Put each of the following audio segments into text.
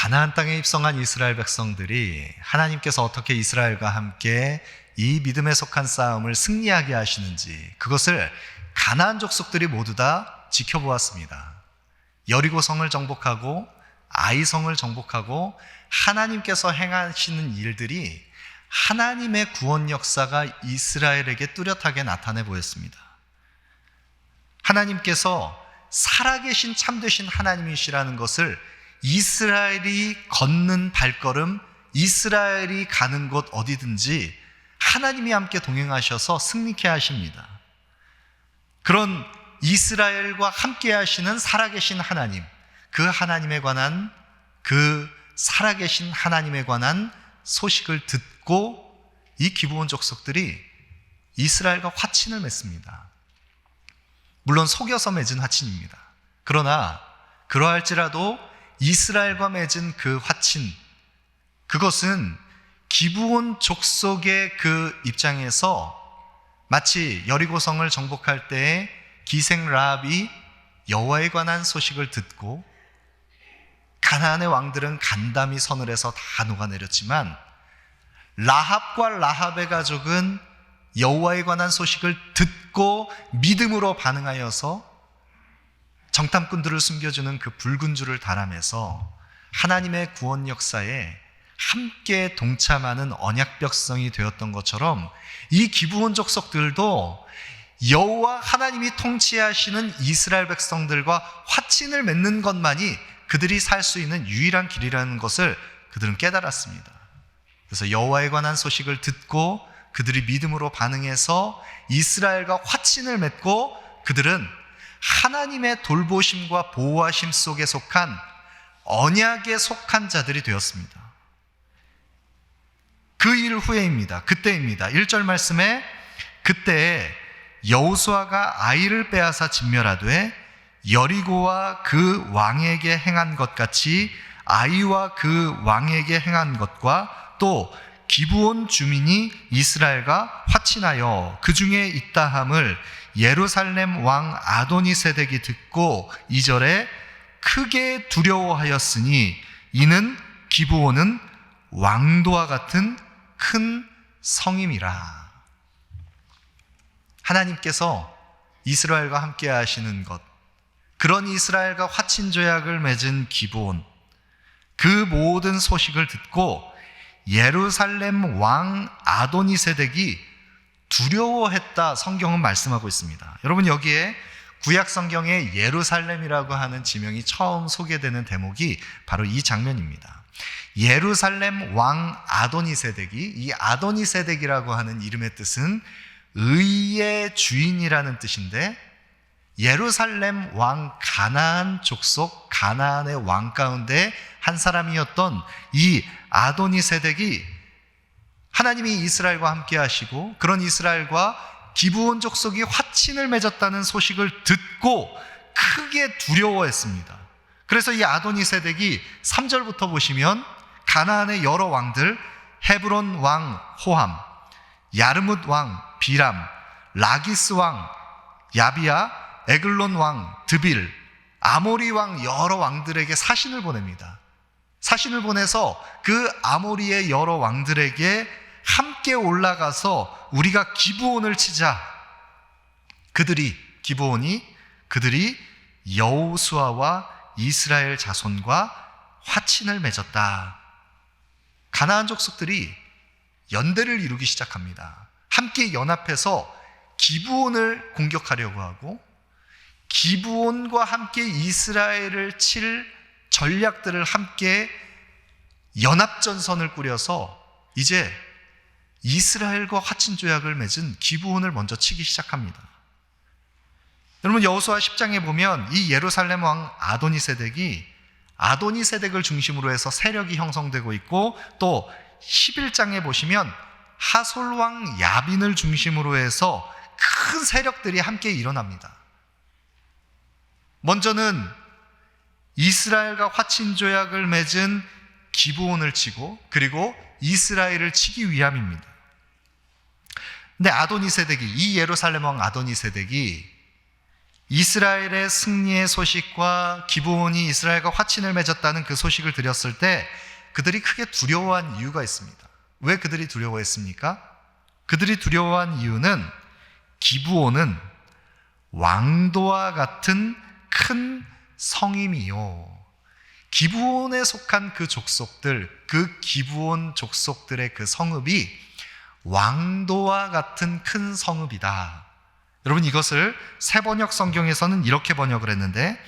가나안 땅에 입성한 이스라엘 백성들이 하나님께서 어떻게 이스라엘과 함께 이 믿음에 속한 싸움을 승리하게 하시는지, 그것을 가나안 족속들이 모두 다 지켜보았습니다. 여리고성을 정복하고 아이성을 정복하고 하나님께서 행하시는 일들이 하나님의 구원 역사가 이스라엘에게 뚜렷하게 나타내 보였습니다. 하나님께서 살아계신 참되신 하나님이시라는 것을 이스라엘이 걷는 발걸음, 이스라엘이 가는 곳 어디든지 하나님이 함께 동행하셔서 승리케 하십니다. 그런 이스라엘과 함께 하시는 살아계신 하나님, 그 하나님에 관한, 그 살아계신 하나님에 관한 소식을 듣고 이 기브온 족속들이 이스라엘과 화친을 맺습니다. 물론 속여서 맺은 화친입니다. 그러나 그러할지라도 이스라엘과 맺은 그 화친, 그것은 기브온 족속의 그 입장에서 마치 여리고성을 정복할 때에 기생 라합이 여호와에 관한 소식을 듣고 가나안의 왕들은 간담이 선을 해서 다 녹아내렸지만 라합과 라합의 가족은 여호와에 관한 소식을 듣고 믿음으로 반응하여서 정탐꾼들을 숨겨주는 그 붉은 줄을 달아내서 하나님의 구원 역사에 함께 동참하는 언약 백성이 되었던 것처럼 이 기브온 족속들도 여호와 하나님이 통치하시는 이스라엘 백성들과 화친을 맺는 것만이 그들이 살 수 있는 유일한 길이라는 것을 그들은 깨달았습니다. 그래서 여호와에 관한 소식을 듣고 그들이 믿음으로 반응해서 이스라엘과 화친을 맺고 그들은 하나님의 돌보심과 보호하심 속에 속한 언약에 속한 자들이 되었습니다. 그 일 후에입니다. 그때입니다. 1절 말씀에 그때 여호수아가 아이를 빼앗아 진멸하되 여리고와 그 왕에게 행한 것 같이 아이와 그 왕에게 행한 것과 또 기브온 주민이 이스라엘과 화친하여 그 중에 있다함을 예루살렘 왕 아도니세덱이 듣고 2절에 크게 두려워하였으니 이는 기브온은 왕도와 같은 큰 성임이라. 하나님께서 이스라엘과 함께 하시는 것, 그런 이스라엘과 화친 조약을 맺은 기브온, 그 모든 소식을 듣고 예루살렘 왕 아도니세덱이 두려워했다, 성경은 말씀하고 있습니다. 여러분, 여기에 구약 성경에 예루살렘이라고 하는 지명이 처음 소개되는 대목이 바로 이 장면입니다. 예루살렘 왕 아도니세덱이, 이 아도니세덱이라고 하는 이름의 뜻은 의의 주인이라는 뜻인데, 예루살렘 왕 가나안 족속, 가나안의 왕 가운데 한 사람이었던 이 아도니세덱이 하나님이 이스라엘과 함께 하시고 그런 이스라엘과 기브온 족속이 화친을 맺었다는 소식을 듣고 크게 두려워했습니다. 그래서 이 아도니세덱이 3절부터 보시면 가나안의 여러 왕들, 헤브론 왕 호함, 야르뭇 왕 비람, 라기스 왕 야비야, 에글론 왕 드빌, 아모리 왕 여러 왕들에게 사신을 보냅니다. 사신을 보내서 그 아모리의 여러 왕들에게 함께 올라가서 우리가 기브온을 치자. 기브온이 여호수아와 이스라엘 자손과 화친을 맺었다. 가나안 족속들이 연대를 이루기 시작합니다. 함께 연합해서 기브온을 공격하려고 하고 기브온과 함께 이스라엘을 칠 전략들을 함께 연합전선을 꾸려서 이제 이스라엘과 화친 조약을 맺은 기브온을 먼저 치기 시작합니다. 여러분, 여호수아 10장에 보면 이 예루살렘 왕 아도니세덱을 중심으로 해서 세력이 형성되고 있고, 또 11장에 보시면 하솔 왕 야빈을 중심으로 해서 큰 세력들이 함께 일어납니다. 먼저는 이스라엘과 화친 조약을 맺은 기브온을 치고 그리고 이스라엘을 치기 위함입니다. 근데 이 예루살렘 왕 아도니세덱이 이스라엘의 승리의 소식과 기브온이 이스라엘과 화친을 맺었다는 그 소식을 들었을 때 그들이 크게 두려워한 이유가 있습니다. 왜 그들이 두려워했습니까? 그들이 두려워한 이유는 기브온은 왕도와 같은 큰 성임이요. 기브온에 속한 그 족속들, 그 기브온 족속들의 그 성읍이 왕도와 같은 큰 성읍이다. 여러분, 이것을 새번역 성경에서는 이렇게 번역을 했는데,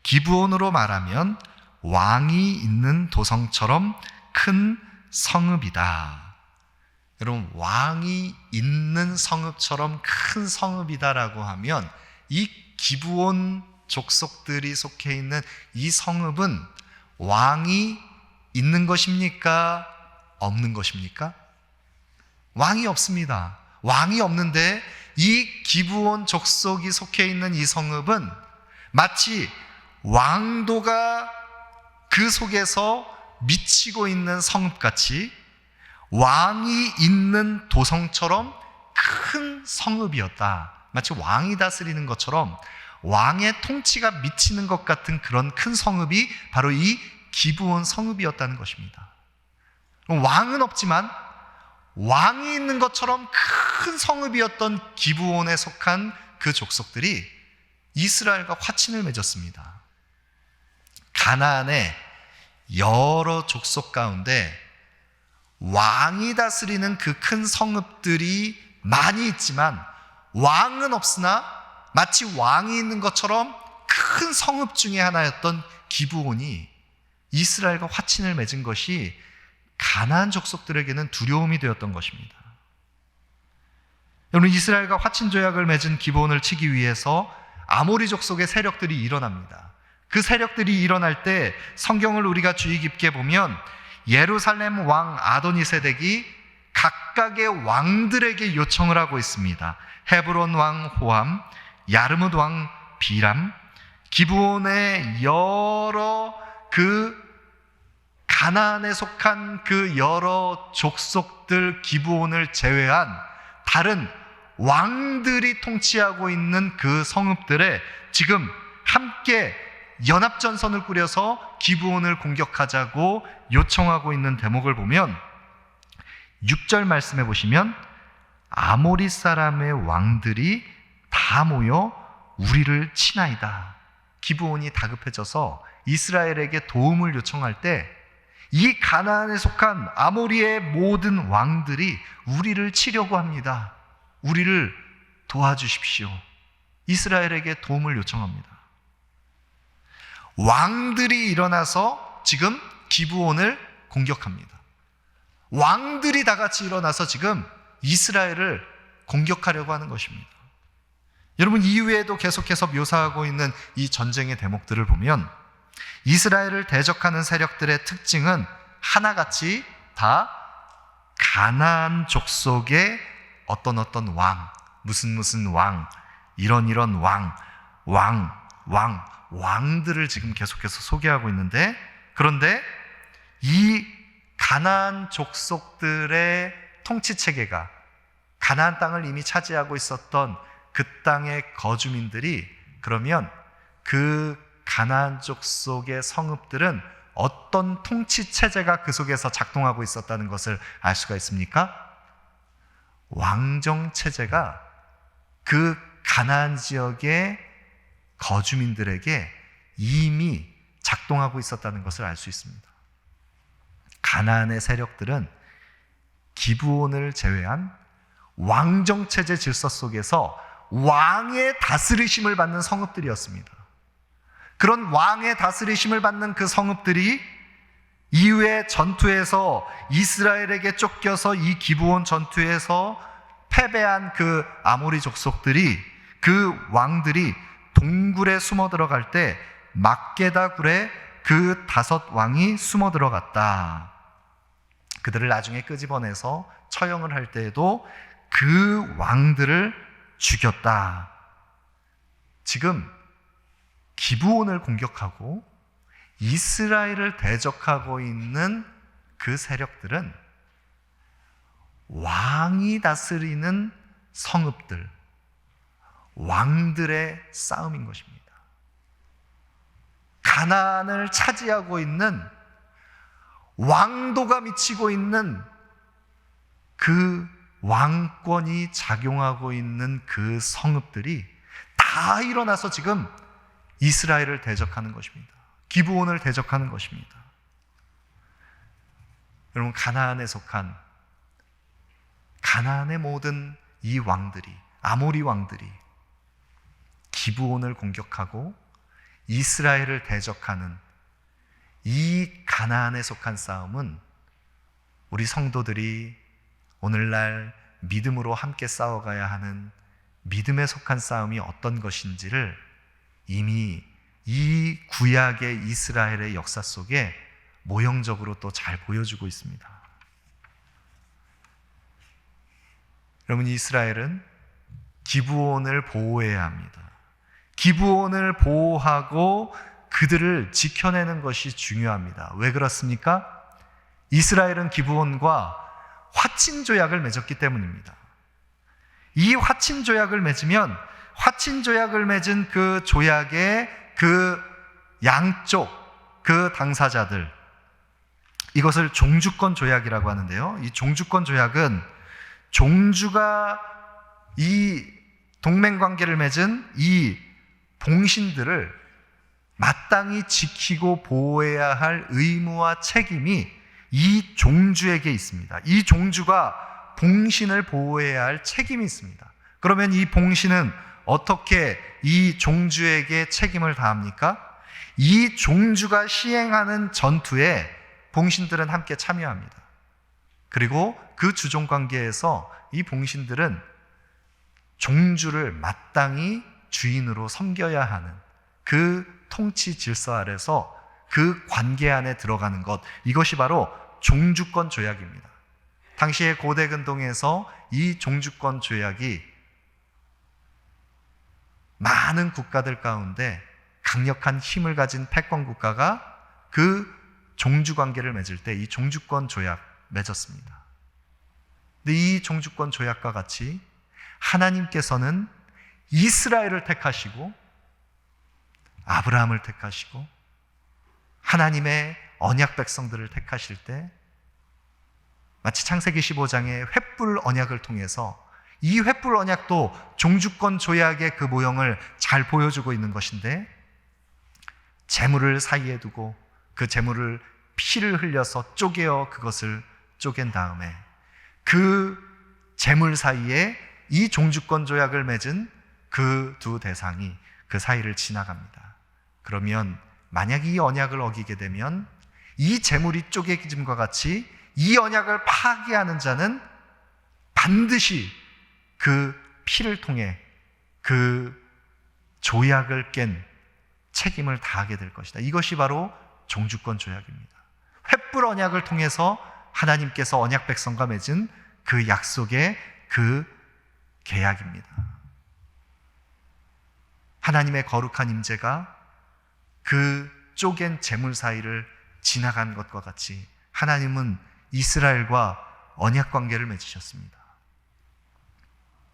기브온으로 말하면 왕이 있는 도성처럼 큰 성읍이다. 여러분, 왕이 있는 성읍처럼 큰 성읍이다라고 하면 이 기브온 족속들이 속해 있는 이 성읍은 왕이 있는 것입니까? 없는 것입니까? 왕이 없습니다. 왕이 없는데 이 기브온 족속이 속해 있는 이 성읍은 마치 왕도가 그 속에서 미치고 있는 성읍같이 왕이 있는 도성처럼 큰 성읍이었다. 마치 왕이 다스리는 것처럼 왕의 통치가 미치는 것 같은 그런 큰 성읍이 바로 이 기브온 성읍이었다는 것입니다. 왕은 없지만 왕이 있는 것처럼 큰 성읍이었던 기브온에 속한 그 족속들이 이스라엘과 화친을 맺었습니다. 가나안의 여러 족속 가운데 왕이 다스리는 그 큰 성읍들이 많이 있지만 왕은 없으나 마치 왕이 있는 것처럼 큰 성읍 중에 하나였던 기브온이 이스라엘과 화친을 맺은 것이 가나안 족속들에게는 두려움이 되었던 것입니다. 여러분, 이스라엘과 화친 조약을 맺은 기브온을 치기 위해서 아모리 족속의 세력들이 일어납니다. 그 세력들이 일어날 때 성경을 우리가 주의 깊게 보면 예루살렘 왕 아도니세덱이 각각의 왕들에게 요청을 하고 있습니다. 헤브론 왕 호암, 야르뭇 왕 비람, 기브온의 여러 그 가나안에 속한 그 여러 족속들 기브온을 제외한 다른 왕들이 통치하고 있는 그 성읍들에 지금 함께 연합전선을 꾸려서 기브온을 공격하자고 요청하고 있는 대목을 보면 6절 말씀해 보시면 아모리 사람의 왕들이 다 모여 우리를 치나이다. 기브온이 다급해져서 이스라엘에게 도움을 요청할 때 이 가나안에 속한 아모리의 모든 왕들이 우리를 치려고 합니다. 우리를 도와주십시오. 이스라엘에게 도움을 요청합니다. 왕들이 일어나서 지금 기브온을 공격합니다. 왕들이 다 같이 일어나서 지금 이스라엘을 공격하려고 하는 것입니다. 여러분, 이후에도 계속해서 묘사하고 있는 이 전쟁의 대목들을 보면 이스라엘을 대적하는 세력들의 특징은 하나같이 다 가나안 족속의 어떤 왕, 무슨 왕, 이런 왕들을 지금 계속해서 소개하고 있는데, 그런데 이 가나안 족속들의 통치 체계가 가나안 땅을 이미 차지하고 있었던 그 땅의 거주민들이 그러면 그 가나안 족속의 성읍들은 어떤 통치 체제가 그 속에서 작동하고 있었다는 것을 알 수가 있습니까? 왕정 체제가 그 가나안 지역의 거주민들에게 이미 작동하고 있었다는 것을 알 수 있습니다. 가나안의 세력들은 기브온을 제외한 왕정 체제 질서 속에서 왕의 다스리심을 받는 성읍들이었습니다. 그런 왕의 다스리심을 받는 그 성읍들이 이후에 전투에서 이스라엘에게 쫓겨서 이 기브온 전투에서 패배한 그 아모리 족속들이, 그 왕들이 동굴에 숨어 들어갈 때 막게다 굴에 그 5왕이 숨어 들어갔다. 그들을 나중에 끄집어내서 처형을 할 때에도 그 왕들을 죽였다. 지금 기브온을 공격하고 이스라엘을 대적하고 있는 그 세력들은 왕이 다스리는 성읍들, 왕들의 싸움인 것입니다. 가나안을 차지하고 있는 왕도가 미치고 있는 그 왕권이 작용하고 있는 그 성읍들이 다 일어나서 지금 이스라엘을 대적하는 것입니다. 기브온을 대적하는 것입니다. 여러분, 가나안에 속한 가나안의 모든 이 왕들이, 아모리 왕들이 기브온을 공격하고 이스라엘을 대적하는 이 가나안에 속한 싸움은 우리 성도들이 오늘날 믿음으로 함께 싸워가야 하는 믿음에 속한 싸움이 어떤 것인지를 이미 이 구약의 이스라엘의 역사 속에 모형적으로 또 잘 보여주고 있습니다. 여러분, 이스라엘은 기브온을 보호해야 합니다. 기브온을 보호하고 그들을 지켜내는 것이 중요합니다. 왜 그렇습니까? 이스라엘은 기브온과 화친조약을 맺었기 때문입니다. 이 화친조약을 맺으면 화친조약을 맺은 그 조약의 그 양쪽 그 당사자들, 이것을 종주권 조약이라고 하는데요. 이 종주권 조약은 종주가 이 동맹관계를 맺은 이 봉신들을 마땅히 지키고 보호해야 할 의무와 책임이 이 종주에게 있습니다. 이 종주가 봉신을 보호해야 할 책임이 있습니다. 그러면 이 봉신은 어떻게 이 종주에게 책임을 다합니까? 이 종주가 시행하는 전투에 봉신들은 함께 참여합니다. 그리고 그 주종관계에서 이 봉신들은 종주를 마땅히 주인으로 섬겨야 하는 그 통치 질서 아래서 그 관계 안에 들어가는 것, 이것이 바로 종주권 조약입니다. 당시의 고대 근동에서 이 종주권 조약이 많은 국가들 가운데 강력한 힘을 가진 패권 국가가 그 종주 관계를 맺을 때 이 종주권 조약 맺었습니다. 근데 이 종주권 조약과 같이 하나님께서는 이스라엘을 택하시고 아브라함을 택하시고 하나님의 언약 백성들을 택하실 때 마치 창세기 15장의 횃불 언약을 통해서 이 횃불 언약도 종주권 조약의 그 모형을 잘 보여주고 있는 것인데, 재물을 사이에 두고 그 재물을 피를 흘려서 쪼개어 그것을 쪼갠 다음에 그 재물 사이에 이 종주권 조약을 맺은 그 두 대상이 그 사이를 지나갑니다. 그러면 만약 이 언약을 어기게 되면 이 재물이 쪼개짐과 같이 이 언약을 파괴하는 자는 반드시 그 피를 통해 그 조약을 깬 책임을 다하게 될 것이다. 이것이 바로 종주권 조약입니다. 횃불 언약을 통해서 하나님께서 언약 백성과 맺은 그 약속의 그 계약입니다. 하나님의 거룩한 임재가 그 쪼갠 재물 사이를 지나간 것과 같이 하나님은 이스라엘과 언약 관계를 맺으셨습니다.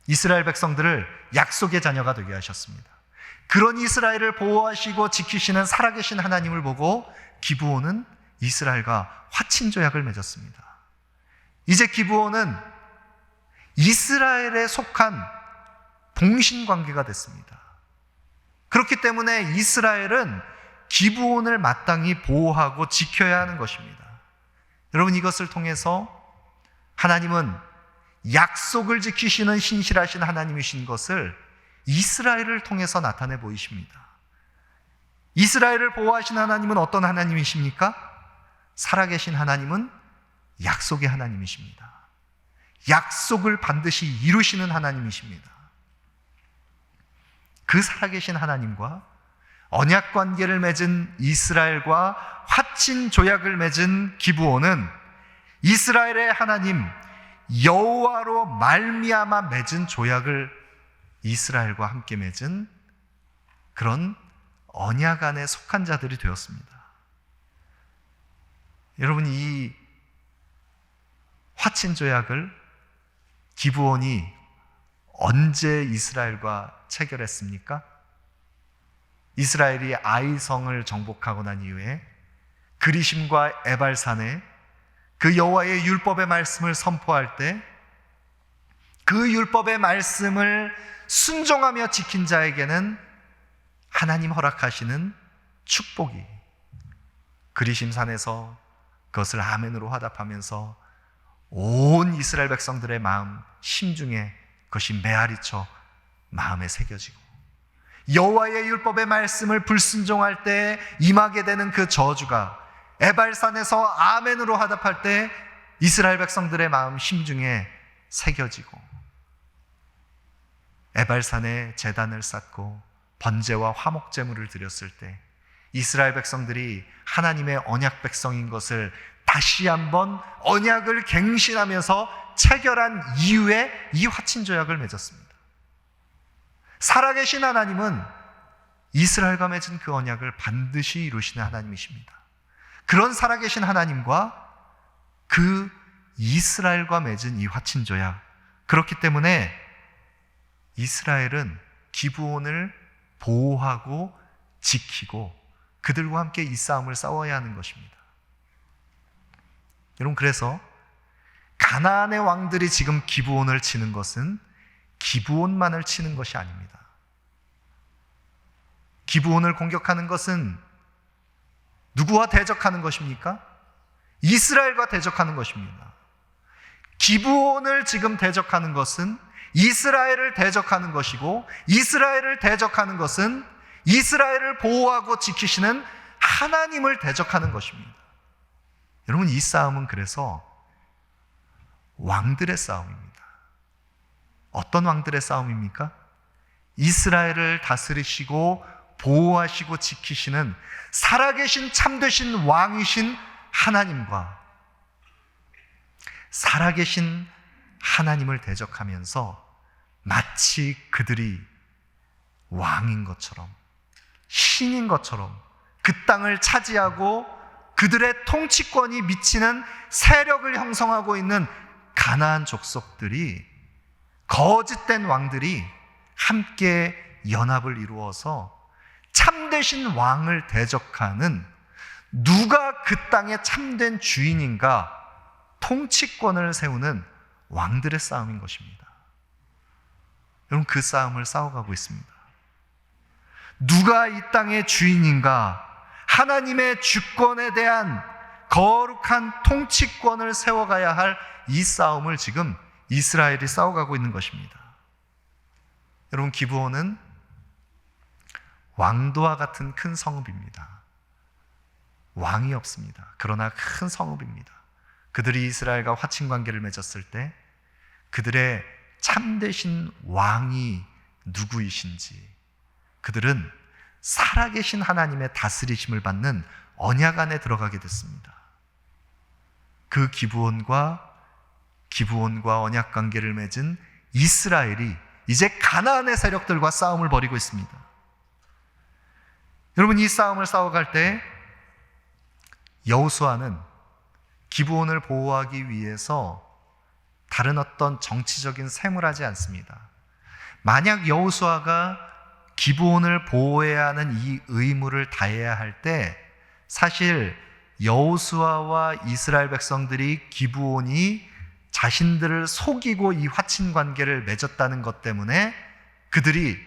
이스라엘 백성들을 약속의 자녀가 되게 하셨습니다. 그런 이스라엘을 보호하시고 지키시는 살아계신 하나님을 보고 기브온은 이스라엘과 화친조약을 맺었습니다. 이제 기브온은 이스라엘에 속한 봉신관계가 됐습니다. 그렇기 때문에 이스라엘은 기브온을 마땅히 보호하고 지켜야 하는 것입니다. 여러분, 이것을 통해서 하나님은 약속을 지키시는 신실하신 하나님이신 것을 이스라엘을 통해서 나타내 보이십니다. 이스라엘을 보호하신 하나님은 어떤 하나님이십니까? 살아계신 하나님은 약속의 하나님이십니다. 약속을 반드시 이루시는 하나님이십니다. 그 살아계신 하나님과 언약 관계를 맺은 이스라엘과 화친 조약을 맺은 기브온은 이스라엘의 하나님 여호와로 말미암아 맺은 조약을 이스라엘과 함께 맺은 그런 언약 안에 속한 자들이 되었습니다. 여러분, 이 화친 조약을 기브온이 언제 이스라엘과 체결했습니까? 이스라엘이 아이성을 정복하고 난 이후에 그리심과 에발산에 그 여호와의 율법의 말씀을 선포할 때 그 율법의 말씀을 순종하며 지킨 자에게는 하나님 허락하시는 축복이 그리심산에서 그것을 아멘으로 화답하면서 온 이스라엘 백성들의 마음 심중에 그것이 메아리쳐 마음에 새겨지고 여호와의 율법의 말씀을 불순종할 때 임하게 되는 그 저주가 에발산에서 아멘으로 화답할 때 이스라엘 백성들의 마음 심중에 새겨지고 에발산에 제단을 쌓고 번제와 화목제물을 드렸을 때 이스라엘 백성들이 하나님의 언약 백성인 것을 다시 한번 언약을 갱신하면서 체결한 이후에 이 화친조약을 맺었습니다. 살아계신 하나님은 이스라엘과 맺은 그 언약을 반드시 이루시는 하나님이십니다. 그런 살아계신 하나님과 그 이스라엘과 맺은 이 화친조약, 그렇기 때문에 이스라엘은 기브온을 보호하고 지키고 그들과 함께 이 싸움을 싸워야 하는 것입니다. 여러분, 그래서 가나안의 왕들이 지금 기브온을 치는 것은 기브온만을 치는 것이 아닙니다. 기브온을 공격하는 것은 누구와 대적하는 것입니까? 이스라엘과 대적하는 것입니다. 기브온을 지금 대적하는 것은 이스라엘을 대적하는 것이고, 이스라엘을 대적하는 것은 이스라엘을 보호하고 지키시는 하나님을 대적하는 것입니다. 여러분, 이 싸움은 그래서 왕들의 싸움입니다. 어떤 왕들의 싸움입니까? 이스라엘을 다스리시고 보호하시고 지키시는 살아계신 참되신 왕이신 하나님과 살아계신 하나님을 대적하면서 마치 그들이 왕인 것처럼, 신인 것처럼 그 땅을 차지하고 그들의 통치권이 미치는 세력을 형성하고 있는 가나안 족속들이, 거짓된 왕들이 함께 연합을 이루어서 참되신 왕을 대적하는, 누가 그 땅의 참된 주인인가 통치권을 세우는 왕들의 싸움인 것입니다. 여러분, 그 싸움을 싸워가고 있습니다. 누가 이 땅의 주인인가, 하나님의 주권에 대한 거룩한 통치권을 세워가야 할 이 싸움을 지금 이스라엘이 싸워가고 있는 것입니다. 여러분, 기브온은 왕도와 같은 큰 성읍입니다. 왕이 없습니다. 그러나 큰 성읍입니다. 그들이 이스라엘과 화친관계를 맺었을 때 그들의 참되신 왕이 누구이신지, 그들은 살아계신 하나님의 다스리심을 받는 언약 안에 들어가게 됐습니다. 그 기브온과 언약 관계를 맺은 이스라엘이 이제 가나안의 세력들과 싸움을 벌이고 있습니다. 여러분, 이 싸움을 싸워갈 때 여호수아는 기브온을 보호하기 위해서 다른 어떤 정치적인 셈을 하지 않습니다. 만약 여호수아가 기브온을 보호해야 하는 이 의무를 다해야 할 때, 사실 여호수아와 이스라엘 백성들이 기브온이 자신들을 속이고 이 화친 관계를 맺었다는 것 때문에 그들이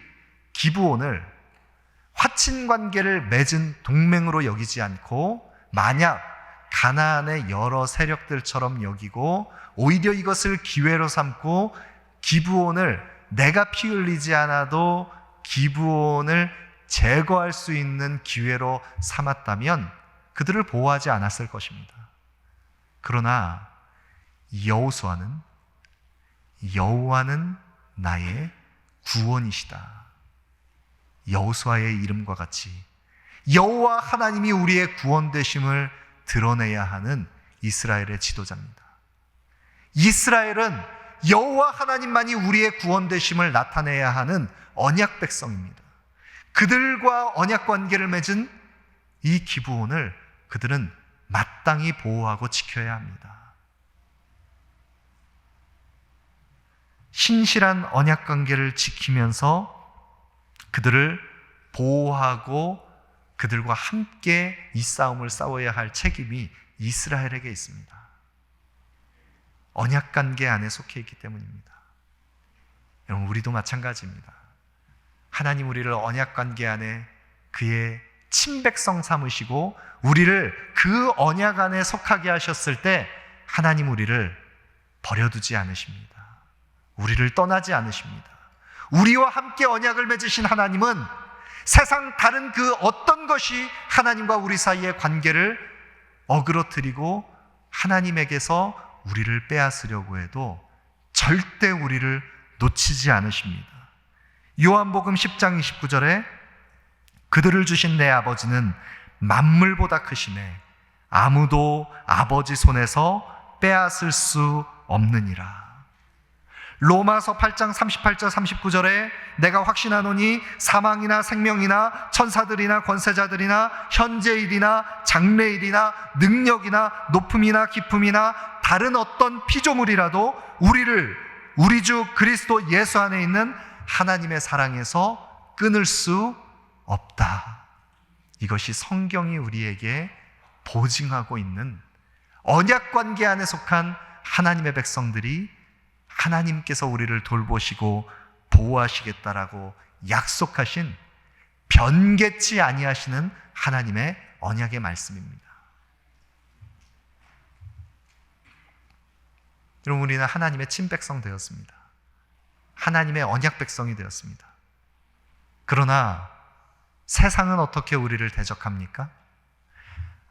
기브온을 화친 관계를 맺은 동맹으로 여기지 않고, 만약 가나안의 여러 세력들처럼 여기고 오히려 이것을 기회로 삼고 기브온을 내가 피 흘리지 않아도 기브온을 제거할 수 있는 기회로 삼았다면 그들을 보호하지 않았을 것입니다. 그러나 여호와는 나의 구원이시다. 여호수아의 이름과 같이 여호와 하나님이 우리의 구원 되심을 드러내야 하는 이스라엘의 지도자입니다. 이스라엘은 여호와 하나님만이 우리의 구원 되심을 나타내야 하는 언약 백성입니다. 그들과 언약 관계를 맺은 이 기브온을 그들은 마땅히 보호하고 지켜야 합니다. 신실한 언약 관계를 지키면서 그들을 보호하고 그들과 함께 이 싸움을 싸워야 할 책임이 이스라엘에게 있습니다. 언약관계 안에 속해 있기 때문입니다. 여러분, 우리도 마찬가지입니다. 하나님 우리를 언약관계 안에 그의 친백성 삼으시고 우리를 그 언약 안에 속하게 하셨을 때 하나님 우리를 버려두지 않으십니다. 우리를 떠나지 않으십니다. 우리와 함께 언약을 맺으신 하나님은 세상 다른 그 어떤 것이 하나님과 우리 사이의 관계를 어그러뜨리고 하나님에게서 우리를 빼앗으려고 해도 절대 우리를 놓치지 않으십니다. 요한복음 10장 29절에 그들을 주신 내 아버지는 만물보다 크시네 아무도 아버지 손에서 빼앗을 수 없느니라. 로마서 8장 38절 39절에 내가 확신하노니 사망이나 생명이나 천사들이나 권세자들이나 현재일이나 장래일이나 능력이나 높음이나 깊음이나 다른 어떤 피조물이라도 우리를 우리 주 그리스도 예수 안에 있는 하나님의 사랑에서 끊을 수 없다. 이것이 성경이 우리에게 보증하고 있는 언약관계 안에 속한 하나님의 백성들이 하나님께서 우리를 돌보시고 보호하시겠다라고 약속하신 변개치 아니하시는 하나님의 언약의 말씀입니다. 여러분, 우리는 하나님의 친백성 되었습니다. 하나님의 언약 백성이 되었습니다. 그러나 세상은 어떻게 우리를 대적합니까?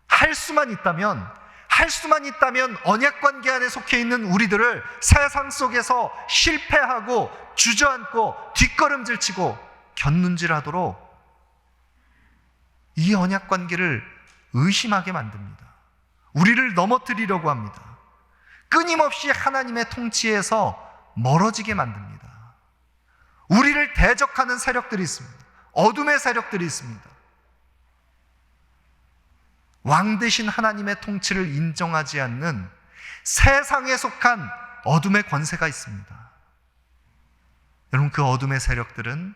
할 수만 있다면 언약관계 안에 속해 있는 우리들을 세상 속에서 실패하고 주저앉고 뒷걸음질치고 곁눈질하도록 이 언약관계를 의심하게 만듭니다. 우리를 넘어뜨리려고 합니다. 끊임없이 하나님의 통치에서 멀어지게 만듭니다. 우리를 대적하는 세력들이 있습니다. 어둠의 세력들이 있습니다. 왕 대신 하나님의 통치를 인정하지 않는 세상에 속한 어둠의 권세가 있습니다. 여러분, 그 어둠의 세력들은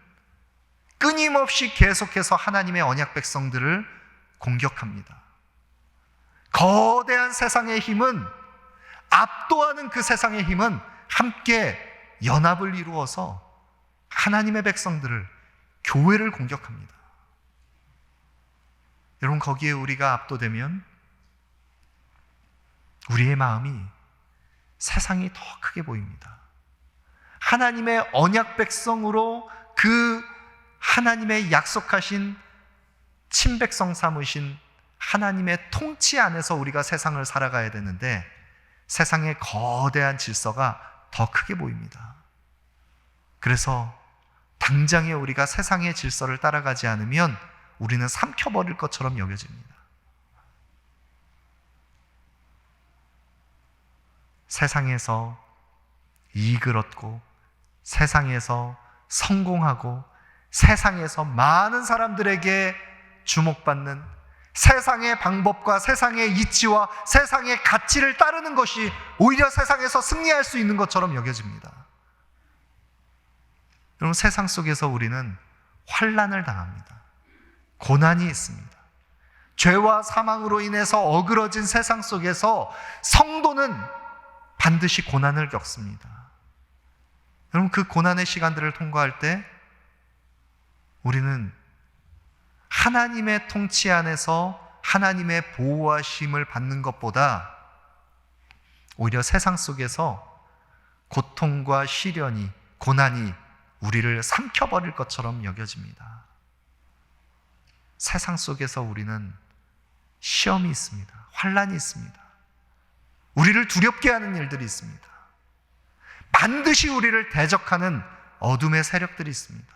끊임없이 계속해서 하나님의 언약 백성들을 공격합니다. 거대한 세상의 힘은, 압도하는 그 세상의 힘은 함께 연합을 이루어서 하나님의 백성들을, 교회를 공격합니다. 여러분, 거기에 우리가 압도되면 우리의 마음이 세상이 더 크게 보입니다. 하나님의 언약 백성으로 그 하나님의 약속하신 친백성 삼으신 하나님의 통치 안에서 우리가 세상을 살아가야 되는데 세상의 거대한 질서가 더 크게 보입니다. 그래서 당장에 우리가 세상의 질서를 따라가지 않으면 우리는 삼켜버릴 것처럼 여겨집니다. 세상에서 이익을 얻고 세상에서 성공하고 세상에서 많은 사람들에게 주목받는 세상의 방법과 세상의 이치와 세상의 가치를 따르는 것이 오히려 세상에서 승리할 수 있는 것처럼 여겨집니다. 여러분, 세상 속에서 우리는 환난을 당합니다. 고난이 있습니다. 죄와 사망으로 인해서 어그러진 세상 속에서 성도는 반드시 고난을 겪습니다. 여러분, 그 고난의 시간들을 통과할 때 우리는 하나님의 통치 안에서 하나님의 보호하심을 받는 것보다 오히려 세상 속에서 고통과 시련이, 고난이 우리를 삼켜버릴 것처럼 여겨집니다. 세상 속에서 우리는 시험이 있습니다. 환난이 있습니다. 우리를 두렵게 하는 일들이 있습니다. 반드시 우리를 대적하는 어둠의 세력들이 있습니다.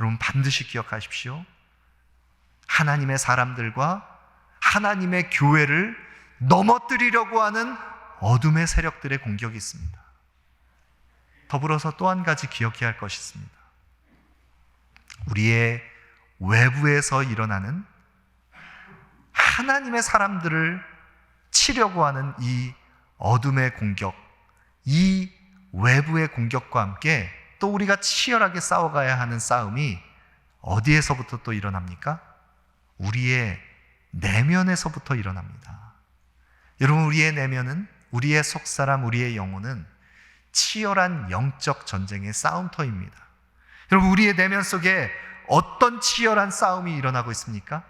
여러분, 반드시 기억하십시오. 하나님의 사람들과 하나님의 교회를 넘어뜨리려고 하는 어둠의 세력들의 공격이 있습니다. 더불어서 또 한 가지 기억해야 할 것이 있습니다. 우리의 외부에서 일어나는 하나님의 사람들을 치려고 하는 이 어둠의 공격, 이 외부의 공격과 함께 또 우리가 치열하게 싸워가야 하는 싸움이 어디에서부터 또 일어납니까? 우리의 내면에서부터 일어납니다. 여러분, 우리의 내면은, 우리의 속사람, 우리의 영혼은 치열한 영적 전쟁의 싸움터입니다. 여러분, 우리의 내면 속에 어떤 치열한 싸움이 일어나고 있습니까?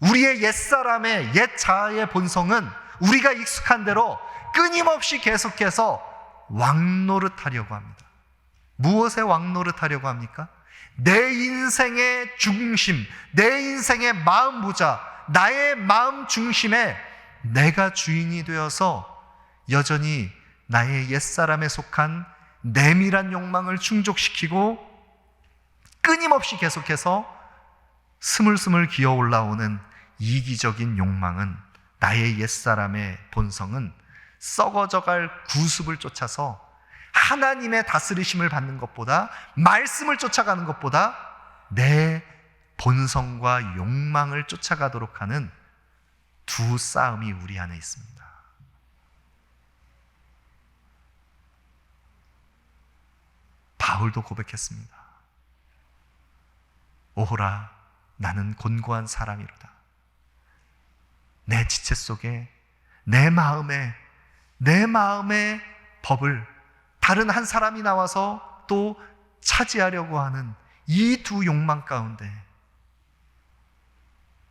우리의 옛사람의 옛 자아의 본성은 우리가 익숙한 대로 끊임없이 계속해서 왕노릇하려고 합니다. 무엇에 왕노릇하려고 합니까? 내 인생의 중심, 내 인생의 마음 보자, 나의 마음 중심에 내가 주인이 되어서 여전히 나의 옛사람에 속한 내밀한 욕망을 충족시키고 끊임없이 계속해서 스물스물 기어 올라오는 이기적인 욕망은, 나의 옛사람의 본성은 썩어져갈 구습을 쫓아서 하나님의 다스리심을 받는 것보다, 말씀을 쫓아가는 것보다 내 본성과 욕망을 쫓아가도록 하는 두 싸움이 우리 안에 있습니다. 바울도 고백했습니다. 오호라, 나는 곤고한 사람이로다. 내 지체 속에 내 마음의 법을 다른 한 사람이 나와서 또 차지하려고 하는 이 두 욕망 가운데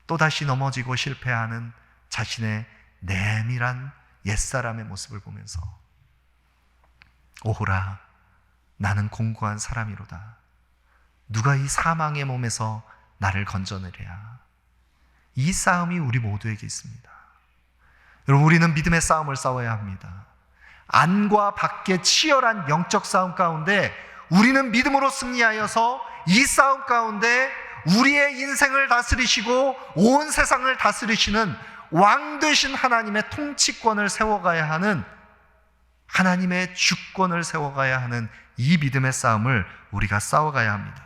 또다시 넘어지고 실패하는 자신의 내밀한 옛사람의 모습을 보면서 오호라, 나는 공고한 사람이로다. 누가 이 사망의 몸에서 나를 건져내랴. 이 싸움이 우리 모두에게 있습니다. 여러분, 우리는 믿음의 싸움을 싸워야 합니다. 안과 밖의 치열한 영적 싸움 가운데 우리는 믿음으로 승리하여서 이 싸움 가운데 우리의 인생을 다스리시고 온 세상을 다스리시는 왕 되신 하나님의 통치권을 세워가야 하는, 하나님의 주권을 세워가야 하는 이 믿음의 싸움을 우리가 싸워가야 합니다.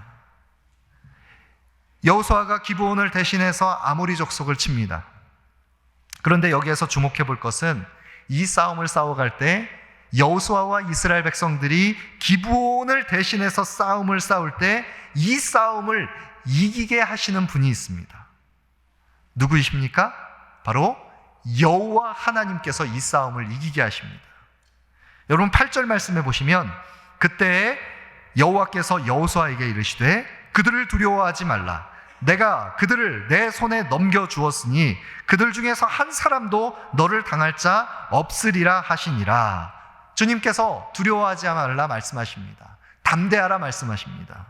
여호수아가 기브온을 대신해서 아모리 족속을 칩니다. 그런데 여기에서 주목해 볼 것은, 이 싸움을 싸워갈 때 여호수아와 이스라엘 백성들이 기브온을 대신해서 싸움을 싸울 때 이 싸움을 이기게 하시는 분이 있습니다. 누구이십니까? 바로 여호와 하나님께서 이 싸움을 이기게 하십니다. 여러분, 8절 말씀해 보시면, 그때 여호와께서 여호수아에게 이르시되 그들을 두려워하지 말라. 내가 그들을 내 손에 넘겨주었으니 그들 중에서 한 사람도 너를 당할 자 없으리라 하시니라. 주님께서 두려워하지 말라 말씀하십니다. 담대하라 말씀하십니다.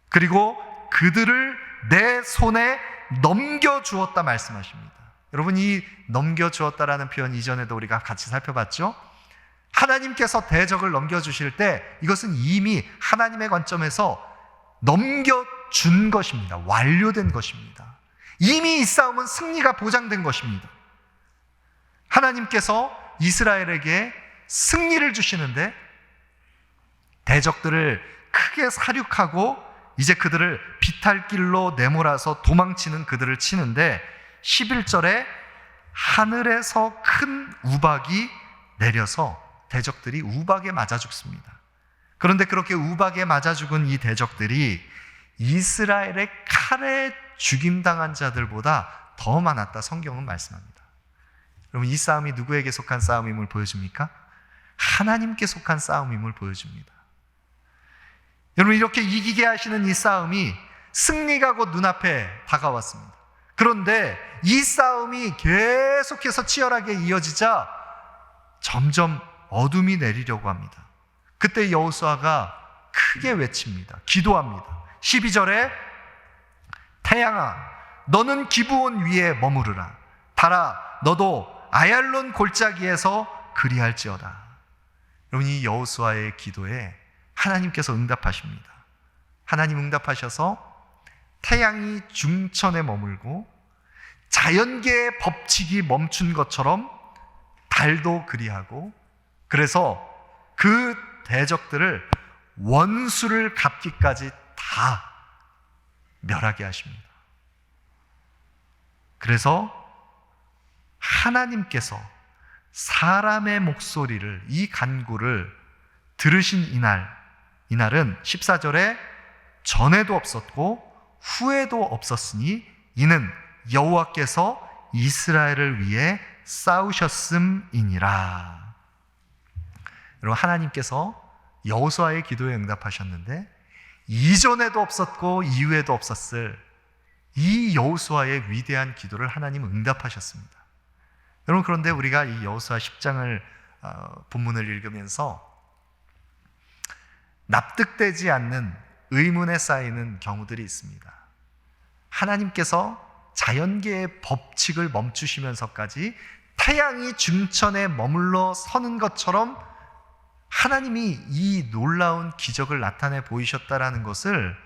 그리고 그들을 내 손에 넘겨주었다 말씀하십니다. 여러분, 이 넘겨주었다라는 표현 이전에도 우리가 같이 살펴봤죠? 하나님께서 대적을 넘겨주실 때 이것은 이미 하나님의 관점에서 넘겨준 것입니다. 완료된 것입니다. 이미 이 싸움은 승리가 보장된 것입니다. 하나님께서 이스라엘에게 승리를 주시는데 대적들을 크게 사륙하고 이제 그들을 비탈길로 내몰아서 도망치는 그들을 치는데 11절에 하늘에서 큰 우박이 내려서 대적들이 우박에 맞아 죽습니다. 그런데 그렇게 우박에 맞아 죽은 이 대적들이 이스라엘의 칼에 죽임당한 자들보다 더 많았다 성경은 말씀합니다. 여러분, 이 싸움이 누구에게 속한 싸움임을 보여줍니까? 하나님께 속한 싸움임을 보여줍니다. 여러분, 이렇게 이기게 하시는 이 싸움이 승리가 곧 눈앞에 다가왔습니다. 그런데 이 싸움이 계속해서 치열하게 이어지자 점점 어둠이 내리려고 합니다. 그때 여호수아가 크게 외칩니다. 기도합니다. 12절에 태양아, 너는 기브온 위에 머무르라. 달아, 너도 아얄론 골짜기에서 그리할지어다. 여러분, 이 여호수아의 기도에 하나님께서 응답하십니다. 하나님 응답하셔서 태양이 중천에 머물고 자연계의 법칙이 멈춘 것처럼 달도 그리하고, 그래서 그 대적들을 원수를 갚기까지 다 멸하게 하십니다. 그래서 하나님께서 사람의 목소리를, 이 간구를 들으신 이날은 14절에 전에도 없었고 후에도 없었으니 이는 여호와께서 이스라엘을 위해 싸우셨음이니라. 여러분, 하나님께서 여호수아의 기도에 응답하셨는데 이전에도 없었고 이후에도 없었을 이 여호수아의 위대한 기도를 하나님 응답하셨습니다. 여러분, 그런데 우리가 이 여호수아 10장을 본문을 읽으면서 납득되지 않는 의문에 쌓이는 경우들이 있습니다. 하나님께서 자연계의 법칙을 멈추시면서까지 태양이 중천에 머물러 서는 것처럼 하나님이 이 놀라운 기적을 나타내 보이셨다라는 것을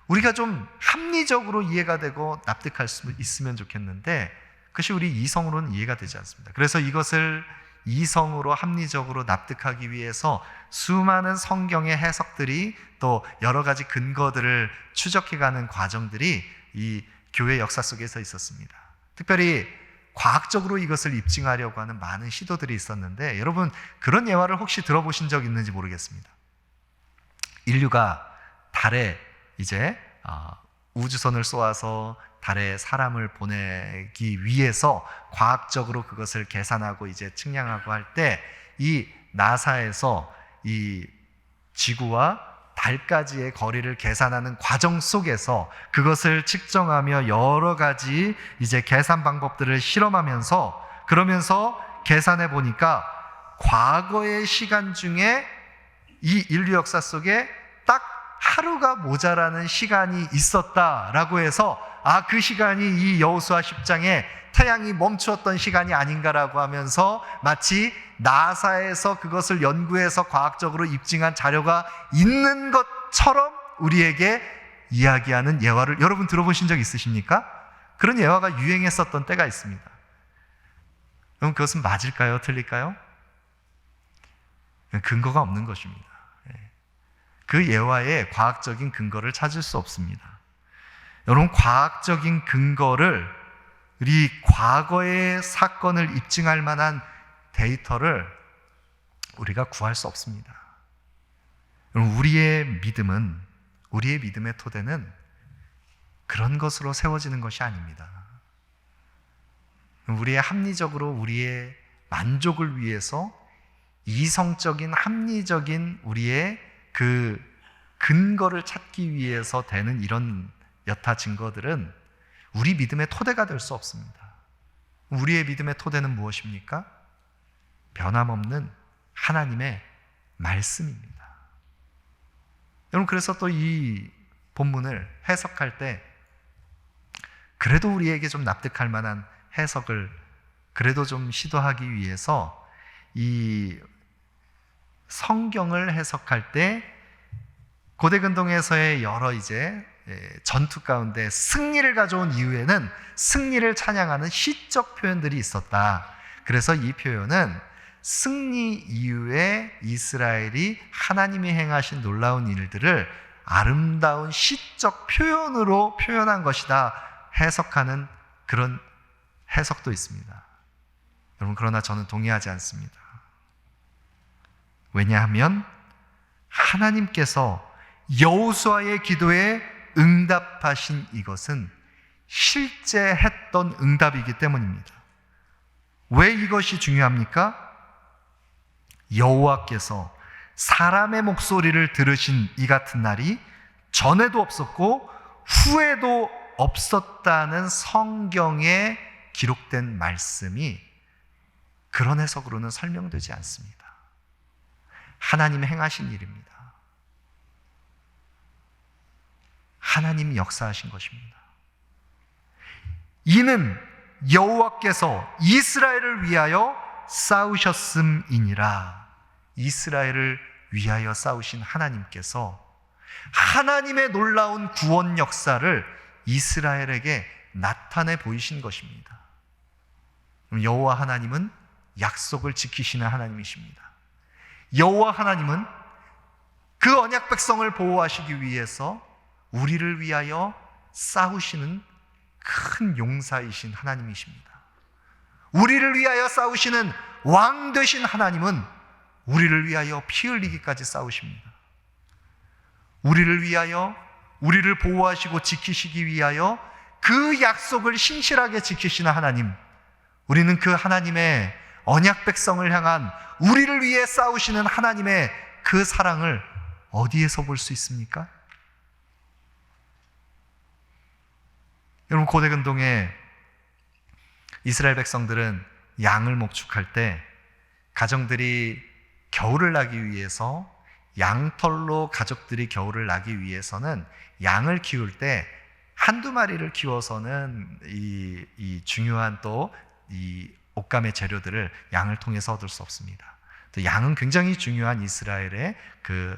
우리가 좀 합리적으로 이해가 되고 납득할 수 있으면 좋겠는데 그것이 우리 이성으로는 이해가 되지 않습니다. 그래서 이것을 이성으로 합리적으로 납득하기 위해서 수많은 성경의 해석들이 또 여러 가지 근거들을 추적해가는 과정들이 이 교회 역사 속에서 있었습니다. 특별히 과학적으로 이것을 입증하려고 하는 많은 시도들이 있었는데 여러분, 그런 예화를 혹시 들어보신 적 있는지 모르겠습니다. 인류가 달에 이제 우주선을 쏘아서 달에 사람을 보내기 위해서 과학적으로 그것을 계산하고 이제 측량하고 할 때 이 나사에서 이 지구와 달까지의 거리를 계산하는 과정 속에서 그것을 측정하며 여러 가지 이제 계산 방법들을 실험하면서 그러면서 계산해 보니까 과거의 시간 중에 이 인류 역사 속에 딱 하루가 모자라는 시간이 있었다라고 해서 그 시간이 이 여호수아 10장에 태양이 멈추었던 시간이 아닌가라고 하면서 마치 나사에서 그것을 연구해서 과학적으로 입증한 자료가 있는 것처럼 우리에게 이야기하는 예화를 여러분 들어보신 적 있으십니까? 그런 예화가 유행했었던 때가 있습니다. 그럼 그것은 맞을까요? 틀릴까요? 근거가 없는 것입니다. 그 예화에 과학적인 근거를 찾을 수 없습니다. 여러분, 과학적인 근거를 우리 과거의 사건을 입증할 만한 데이터를 우리가 구할 수 없습니다. 여러분, 우리의 믿음의 토대는 그런 것으로 세워지는 것이 아닙니다. 우리의 합리적으로 우리의 만족을 위해서 이성적인 합리적인 우리의 그 근거를 찾기 위해서 되는 이런 여타 증거들은 우리 믿음의 토대가 될 수 없습니다. 우리의 믿음의 토대는 무엇입니까? 변함없는 하나님의 말씀입니다. 여러분, 그래서 또 이 본문을 해석할 때 그래도 우리에게 좀 납득할 만한 해석을 그래도 좀 시도하기 위해서 이 성경을 해석할 때 고대 근동에서의 여러 이제 전투 가운데 승리를 가져온 이후에는 승리를 찬양하는 시적 표현들이 있었다. 그래서 이 표현은 승리 이후에 이스라엘이 하나님이 행하신 놀라운 일들을 아름다운 시적 표현으로 표현한 것이다 해석하는 그런 해석도 있습니다. 여러분, 그러나 저는 동의하지 않습니다. 왜냐하면 하나님께서 여호수아의 기도에 응답하신 이것은 실제 했던 응답이기 때문입니다. 왜 이것이 중요합니까? 여호와께서 사람의 목소리를 들으신 이 같은 날이 전에도 없었고 후에도 없었다는 성경에 기록된 말씀이 그런 해석으로는 설명되지 않습니다. 하나님 행하신 일입니다. 하나님이 역사하신 것입니다. 이는 여호와께서 이스라엘을 위하여 싸우셨음이니라. 이스라엘을 위하여 싸우신 하나님께서 하나님의 놀라운 구원 역사를 이스라엘에게 나타내 보이신 것입니다. 여호와 하나님은 약속을 지키시는 하나님이십니다. 여호와 하나님은 그 언약 백성을 보호하시기 위해서 우리를 위하여 싸우시는 큰 용사이신 하나님이십니다. 우리를 위하여 싸우시는 왕 되신 하나님은 우리를 위하여 피 흘리기까지 싸우십니다. 우리를 위하여 우리를 보호하시고 지키시기 위하여 그 약속을 신실하게 지키시는 하나님, 우리는 그 하나님의 언약 백성을 향한 우리를 위해 싸우시는 하나님의 그 사랑을 어디에서 볼 수 있습니까? 여러분, 고대근동에 이스라엘 백성들은 양을 목축할 때 가정들이 겨울을 나기 위해서, 양털로 가족들이 겨울을 나기 위해서는 양을 키울 때 한두 마리를 키워서는 이 중요한 또 이 옷감의 재료들을 양을 통해서 얻을 수 없습니다. 또 양은 굉장히 중요한 이스라엘의 그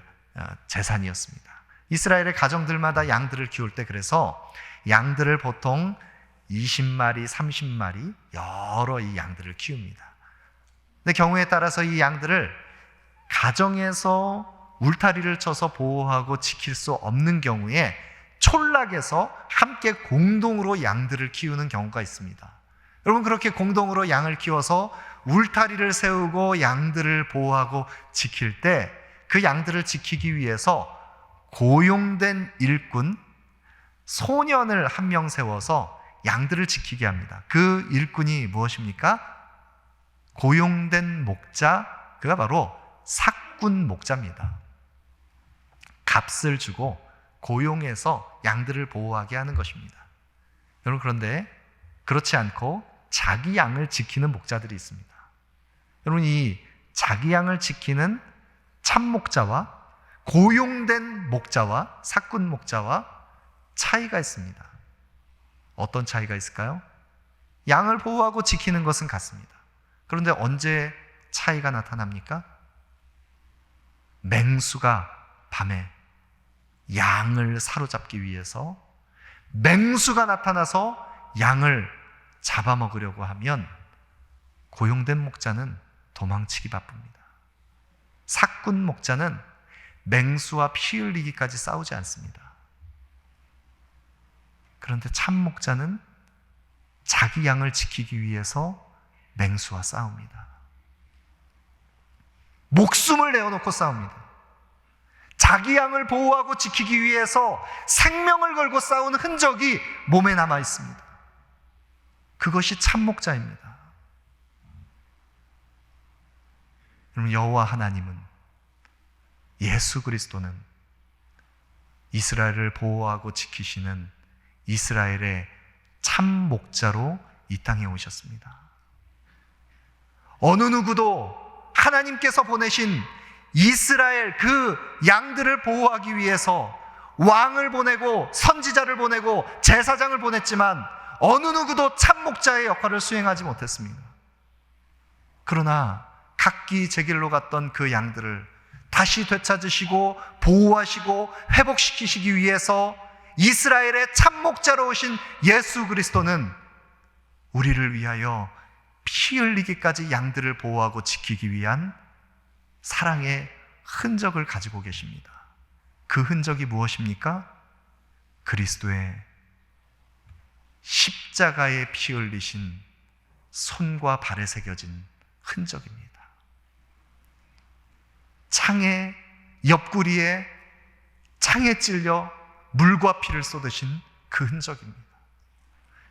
재산이었습니다. 이스라엘의 가정들마다 양들을 키울 때 그래서 양들을 보통 20마리, 30마리 여러 이 양들을 키웁니다. 근데 경우에 따라서 이 양들을 가정에서 울타리를 쳐서 보호하고 지킬 수 없는 경우에 촌락에서 함께 공동으로 양들을 키우는 경우가 있습니다. 여러분, 그렇게 공동으로 양을 키워서 울타리를 세우고 양들을 보호하고 지킬 때 그 양들을 지키기 위해서 고용된 일꾼, 소년을 한 명 세워서 양들을 지키게 합니다. 그 일꾼이 무엇입니까? 고용된 목자, 그가 바로 삭군 목자입니다. 값을 주고 고용해서 양들을 보호하게 하는 것입니다. 여러분, 그런데 그렇지 않고 자기 양을 지키는 목자들이 있습니다. 여러분, 이 자기 양을 지키는 참목자와 고용된 목자와 삭군 목자와 차이가 있습니다. 어떤 차이가 있을까요? 양을 보호하고 지키는 것은 같습니다. 그런데 언제 차이가 나타납니까? 맹수가 밤에 양을 사로잡기 위해서 맹수가 나타나서 양을 잡아먹으려고 하면 고용된 목자는 도망치기 바쁩니다. 삭군 목자는 맹수와 피 흘리기까지 싸우지 않습니다. 그런데 참 목자는 자기 양을 지키기 위해서 맹수와 싸웁니다. 목숨을 내어놓고 싸웁니다. 자기 양을 보호하고 지키기 위해서 생명을 걸고 싸우는 흔적이 몸에 남아 있습니다. 그것이 참 목자입니다. 여러분, 여호와 하나님은, 예수 그리스도는 이스라엘을 보호하고 지키시는 이스라엘의 참 목자로 이 땅에 오셨습니다. 어느 누구도 하나님께서 보내신 이스라엘 그 양들을 보호하기 위해서 왕을 보내고 선지자를 보내고 제사장을 보냈지만 어느 누구도 참 목자의 역할을 수행하지 못했습니다. 그러나 각기 제 길로 갔던 그 양들을 다시 되찾으시고 보호하시고 회복시키시기 위해서 이스라엘의 참 목자로 오신 예수 그리스도는 우리를 위하여 피 흘리기까지 양들을 보호하고 지키기 위한 사랑의 흔적을 가지고 계십니다. 그 흔적이 무엇입니까? 그리스도의 십자가에 피 흘리신 손과 발에 새겨진 흔적입니다. 창에, 옆구리에 창에 찔려 물과 피를 쏟으신 그 흔적입니다.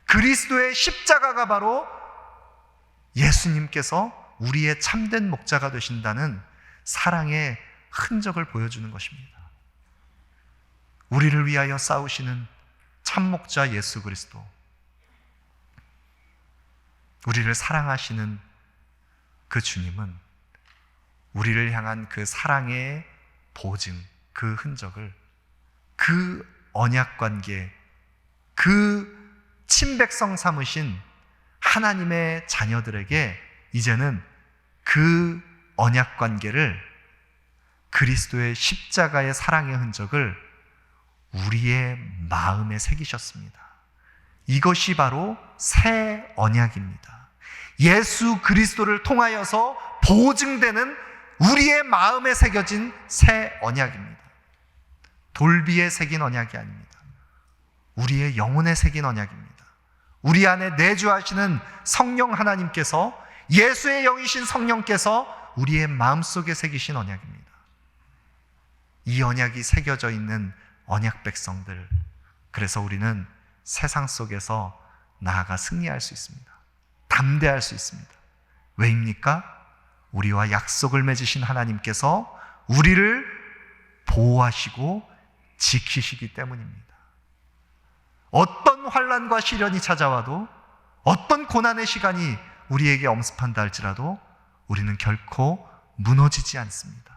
그리스도의 십자가가 바로 예수님께서 우리의 참된 목자가 되신다는 사랑의 흔적을 보여주는 것입니다. 우리를 위하여 싸우시는 참목자 예수 그리스도, 우리를 사랑하시는 그 주님은 우리를 향한 그 사랑의 보증, 그 흔적을, 그 언약관계, 그 친백성 삼으신 하나님의 자녀들에게 이제는 그 언약관계를, 그리스도의 십자가의 사랑의 흔적을 우리의 마음에 새기셨습니다. 이것이 바로 새 언약입니다. 예수 그리스도를 통하여서 보증되는 우리의 마음에 새겨진 새 언약입니다. 돌비에 새긴 언약이 아닙니다. 우리의 영혼에 새긴 언약입니다. 우리 안에 내주하시는 성령 하나님께서, 예수의 영이신 성령께서 우리의 마음속에 새기신 언약입니다. 이 언약이 새겨져 있는 언약 백성들, 그래서 우리는 세상 속에서 나아가 승리할 수 있습니다. 담대할 수 있습니다. 왜입니까? 우리와 약속을 맺으신 하나님께서 우리를 보호하시고 지키시기 때문입니다. 어떤 환난과 시련이 찾아와도, 어떤 고난의 시간이 우리에게 엄습한다 할지라도 우리는 결코 무너지지 않습니다.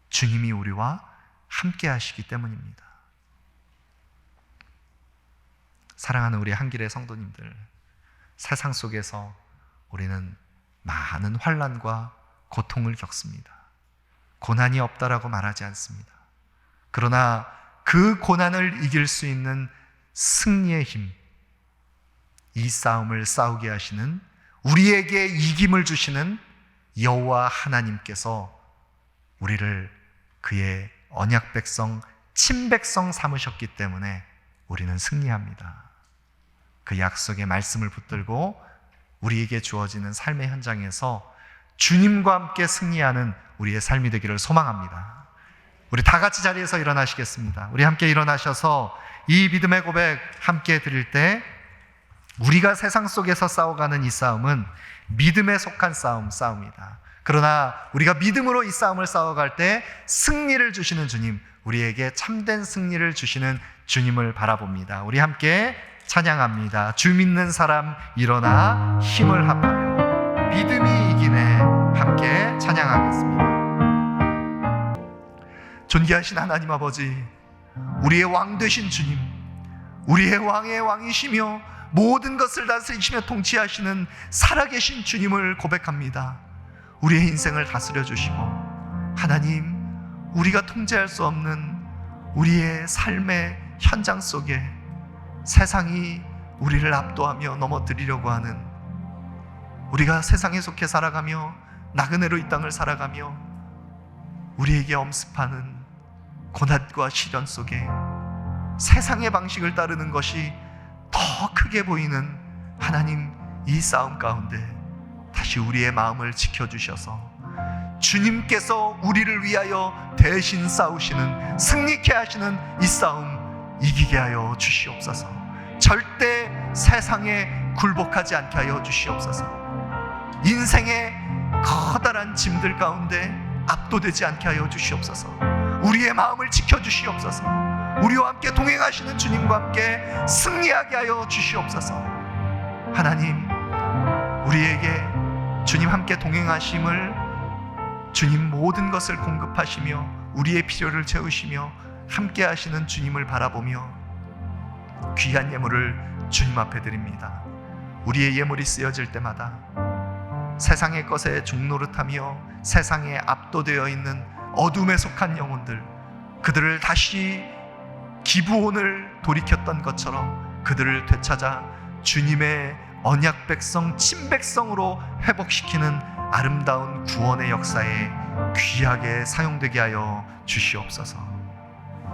주님이 우리와 함께 하시기 때문입니다. 사랑하는 우리 한길의 성도님들, 세상 속에서 우리는 많은 환난과 고통을 겪습니다. 고난이 없다라고 말하지 않습니다. 그러나 그 고난을 이길 수 있는 승리의 힘, 이 싸움을 싸우게 하시는, 우리에게 이김을 주시는 여호와 하나님께서 우리를 그의 언약 백성, 친백성 삼으셨기 때문에 우리는 승리합니다. 그 약속의 말씀을 붙들고 우리에게 주어지는 삶의 현장에서 주님과 함께 승리하는 우리의 삶이 되기를 소망합니다. 우리 다 같이 자리에서 일어나시겠습니다. 우리 함께 일어나셔서 이 믿음의 고백 함께 드릴 때, 우리가 세상 속에서 싸워가는 이 싸움은 믿음에 속한 싸움이다. 그러나 우리가 믿음으로 이 싸움을 싸워갈 때 승리를 주시는 주님, 우리에게 참된 승리를 주시는 주님을 바라봅니다. 우리 함께 찬양합니다. 주 믿는 사람 일어나 힘을 합하여 믿음이 이기네. 함께 찬양하겠습니다. 존귀하신 하나님 아버지, 우리의 왕 되신 주님, 우리의 왕의 왕이시며 모든 것을 다스리시며 통치하시는 살아계신 주님을 고백합니다. 우리의 인생을 다스려 주시고, 하나님, 우리가 통제할 수 없는 우리의 삶의 현장 속에 세상이 우리를 압도하며 넘어뜨리려고 하는, 우리가 세상에 속해 살아가며 나그네로 이 땅을 살아가며 우리에게 엄습하는 고난과 시련 속에 세상의 방식을 따르는 것이 더 크게 보이는 하나님, 이 싸움 가운데 다시 우리의 마음을 지켜주셔서 주님께서 우리를 위하여 대신 싸우시는, 승리케 하시는 이 싸움 이기게 하여 주시옵소서. 절대 세상에 굴복하지 않게 하여 주시옵소서. 인생의 커다란 짐들 가운데 압도되지 않게 하여 주시옵소서. 우리의 마음을 지켜주시옵소서. 우리와 함께 동행하시는 주님과 함께 승리하게 하여 주시옵소서. 하나님, 우리에게 주님 함께 동행하심을, 주님 모든 것을 공급하시며 우리의 필요를 채우시며 함께 하시는 주님을 바라보며 귀한 예물을 주님 앞에 드립니다. 우리의 예물이 쓰여질 때마다 세상의 것에 종노릇하며 세상에 압도되어 있는 어둠에 속한 영혼들, 그들을 다시 기브온을 돌이켰던 것처럼 그들을 되찾아 주님의 언약 백성, 친백성으로 회복시키는 아름다운 구원의 역사에 귀하게 사용되게 하여 주시옵소서.